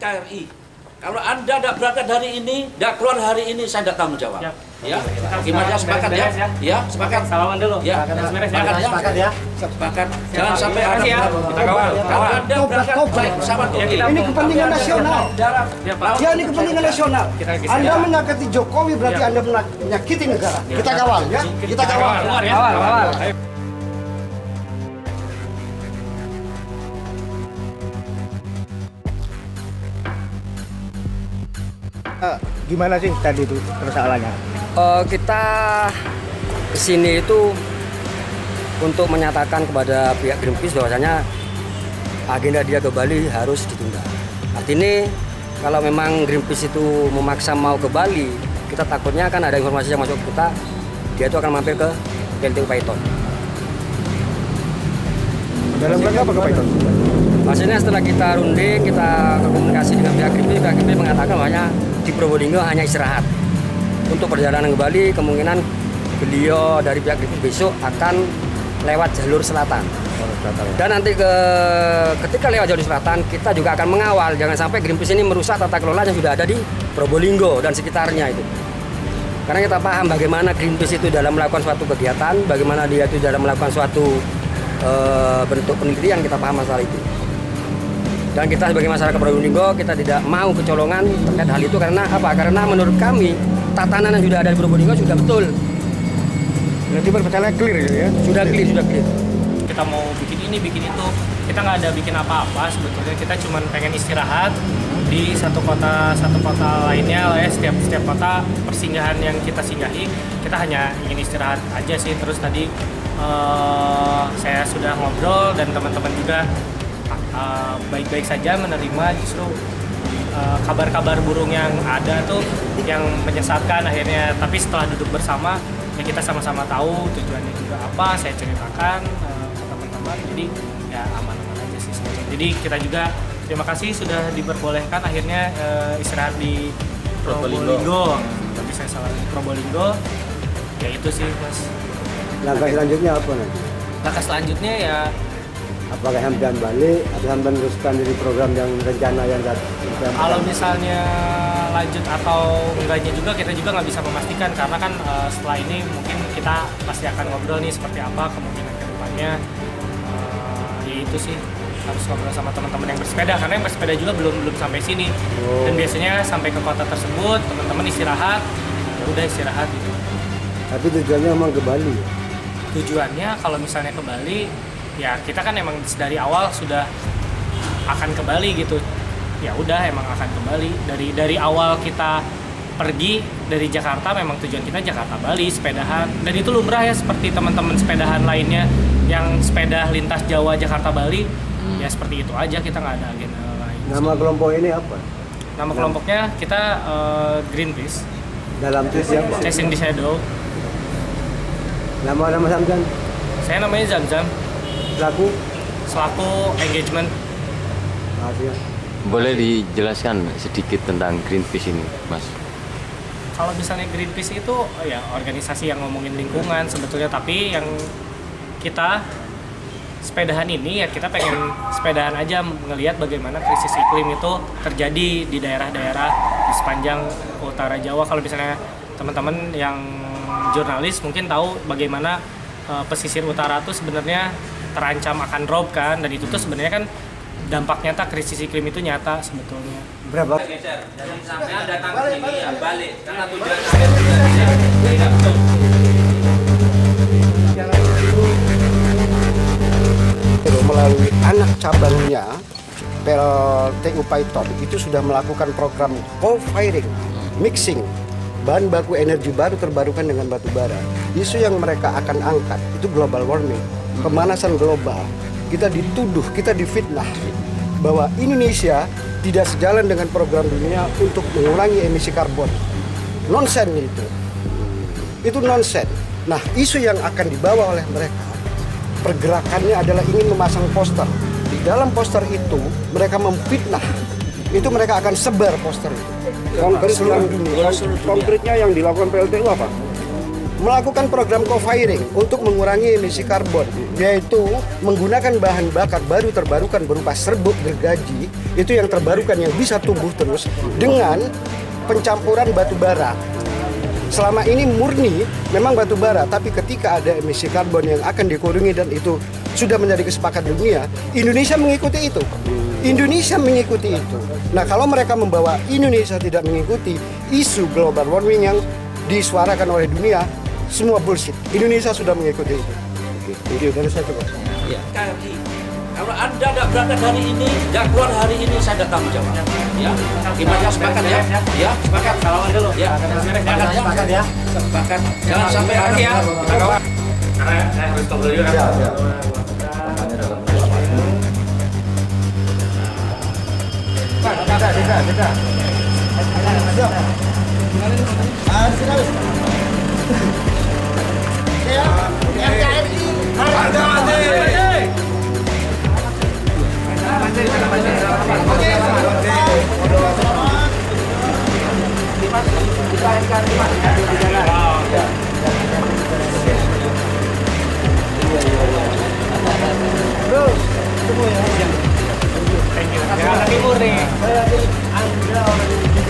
KRI. Kalau Anda tidak berangkat hari ini, tidak keluar hari ini, saya tidak tanggung jawab. Ya, gimana sepakat ya? Ya, sepakat. Salaman dulu. Ya, sepakat ya. Sepakat. Jangan sampai ada kita kawal. Kalau Anda berangkat baik bersama ini kepentingan nasional. Ya, ini kepentingan nasional. Anda menyakiti Jokowi berarti Anda menyakiti negara. Kita kawal ya. Kita kawal. Kawal. Gimana sih tadi itu persoalannya? Kita kesini itu untuk menyatakan kepada pihak Greenpeace bahwasanya agenda dia ke Bali harus ditunda. Artinya kalau memang Greenpeace itu memaksa mau ke Bali, kita takutnya akan ada informasi yang masuk ke kita, dia itu akan mampir ke PLTU Paiton. Dalam rangka apa ke Paiton? Maksudnya setelah kita runding, kita komunikasi dengan pihak Greenpeace mengatakan bahwa di Probolinggo hanya istirahat. Untuk perjalanan ke Bali, kemungkinan beliau dari pihak Greenpeace besok akan lewat jalur selatan. Dan nanti ketika lewat jalur selatan, kita juga akan mengawal jangan sampai Greenpeace ini merusak tata kelola yang sudah ada di Probolinggo dan sekitarnya itu. Karena kita paham bagaimana Greenpeace itu dalam melakukan suatu kegiatan, bagaimana dia itu dalam melakukan suatu bentuk penelitian, kita paham masalah itu. Dan kita sebagai masyarakat Probolinggo, kita tidak mau kecolongan terkait hal itu karena apa? Karena menurut kami tatanan yang sudah ada di Probolinggo sudah betul. Berarti permasalahannya clear ya? Sudah clear. Kita mau bikin ini, bikin itu. Kita nggak ada bikin apa-apa sebetulnya. Kita cuma pengen istirahat di satu kota lainnya lah ya. Setiap kota persinggahan yang kita singgahi, kita hanya ingin istirahat aja sih. Terus tadi saya sudah ngobrol dan teman-teman juga baik-baik saja menerima justru kabar-kabar burung yang ada tuh yang menyesatkan akhirnya. Tapi setelah duduk bersama ya kita sama-sama tahu tujuannya juga apa, saya ceritakan ke teman-teman, jadi ya aman-aman aja sih sebenarnya. Jadi kita juga terima kasih sudah diperbolehkan akhirnya istirahat di Probolinggo. Tapi saya salah, di Probolinggo. Ya itu sih Mas. Langkah selanjutnya apa nanti? Langkah selanjutnya ya Apakah sampean balik atau sampean teruskan dari program yang rencana yang kalau misalnya lanjut atau enggaknya juga kita juga nggak bisa memastikan karena kan setelah ini mungkin kita pasti akan ngobrol nih seperti apa kemungkinan ke depannya. Ya itu sih harus ngobrol sama teman-teman yang bersepeda karena yang bersepeda juga belum sampai sini. Dan biasanya sampai ke kota tersebut teman-teman istirahat, ya udah istirahat gitu. Tapi tujuannya memang ke Bali. Tujuannya kalau misalnya ke Bali ya kita kan emang dari awal sudah akan ke Bali gitu. Ya udah emang akan ke Bali. Dari awal kita pergi dari Jakarta memang tujuan kita Jakarta Bali sepedahan. Dan itu lumrah ya seperti teman-teman sepedahan lainnya yang sepeda lintas Jawa Jakarta Bali. Ya seperti itu aja, kita nggak ada agenda lain. Nama kelompok ini apa? Nama kelompoknya kita Greenpeace. Dalam siapa? Chasing the Shadow. Nama sampean? Saya namanya Zamzam. Selaku engagement. Makasih ya. Boleh dijelaskan sedikit tentang Greenpeace ini, Mas? Kalau misalnya Greenpeace itu ya organisasi yang ngomongin lingkungan sebetulnya, tapi yang kita sepedahan ini ya kita pengen sepedahan aja ngelihat bagaimana krisis iklim itu terjadi di daerah-daerah di sepanjang utara Jawa. Kalau misalnya teman-teman yang jurnalis mungkin tahu bagaimana pesisir utara tuh sebenarnya terancam akan rob kan, dan itu tuh sebenarnya kan dampak nyata krisis iklim itu nyata sebetulnya. Berapa? Jadi sampai datang ke sini ya balik karena tujuan saya tidak betul. Melalui anak cabangnya PLTU Paiton itu sudah melakukan program co-firing, mixing bahan baku energi baru terbarukan dengan batu bara. Isu yang mereka akan angkat itu global warming, pemanasan global. Kita dituduh, kita difitnah bahwa Indonesia tidak sejalan dengan program dunia untuk mengurangi emisi karbon. Nonsen itu. Itu nonsen. Nah, isu yang akan dibawa oleh mereka, pergerakannya adalah ingin memasang poster. Di dalam poster itu, mereka memfitnah. Itu mereka akan sebar poster itu. Konkret seluruh dunia. Konkretnya yang dilakukan PLTU apa? melakukan program co-firing untuk mengurangi emisi karbon, yaitu menggunakan bahan bakar baru terbarukan berupa serbuk gergaji, itu yang terbarukan yang bisa tumbuh terus dengan pencampuran batu bara. Selama ini murni memang batu bara, tapi ketika ada emisi karbon yang akan dikurangi dan itu sudah menjadi kesepakatan dunia, Indonesia mengikuti itu. Indonesia mengikuti itu. Nah, kalau mereka membawa Indonesia tidak mengikuti isu global warming yang disuarakan oleh dunia, semua bullshit. Indonesia sudah mengikuti itu. Oke, dari saya coba. Ya. Kalau Anda tidak berangkat hari ini, tidak keluar hari ini, saya tidak tanggung jawab. Ya, gimana sepakat ya? Ya, sepakat. Kalau dulu. Ya, sepakat ya. Sepakat. Jangan sampai ada ya. Karena saya harus tunggu dulu kan. Jakarta Timur nih. Anda orang juga.